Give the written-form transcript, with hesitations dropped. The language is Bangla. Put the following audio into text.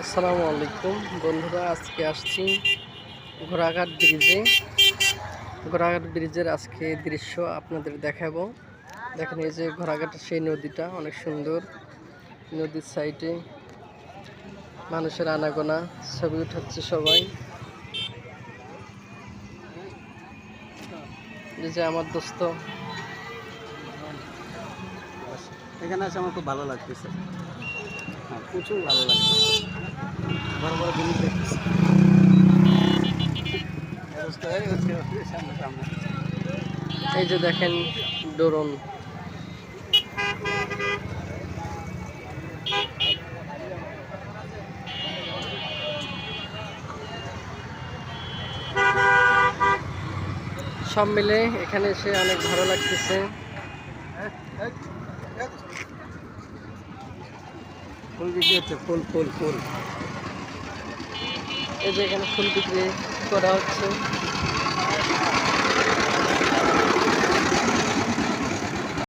আসসালামু আলাইকুম বন্ধুরা, আজকে আসছি ঘোড়াঘাট ব্রিজে। ঘোড়াঘাট ব্রিজের আজকে দৃশ্য আপনাদের দেখাবো। দেখেন, এই যে ঘোড়াঘাটের সেই নদীটা অনেক সুন্দর। নদীর সাইডে মানুষের আনাগোনা, ছবি উঠাচ্ছে সবাই। এই যে আমার দোস্ত, এখানে এসে আমার খুব ভালো লাগতেছে। হ্যাঁ, প্রচুর ভালো লাগতেছে। বড় বড় জিনিস দেখতেছি। সামনে সামনে এই যে দেখেন ড্রোন। সব মিলে এখানে এসে অনেক ভালো লাগতেছে। ফুল বিক্রি হচ্ছে, ফুল ফুল ফুল। এই যে এখানে ফুল বিক্রি করা হচ্ছে।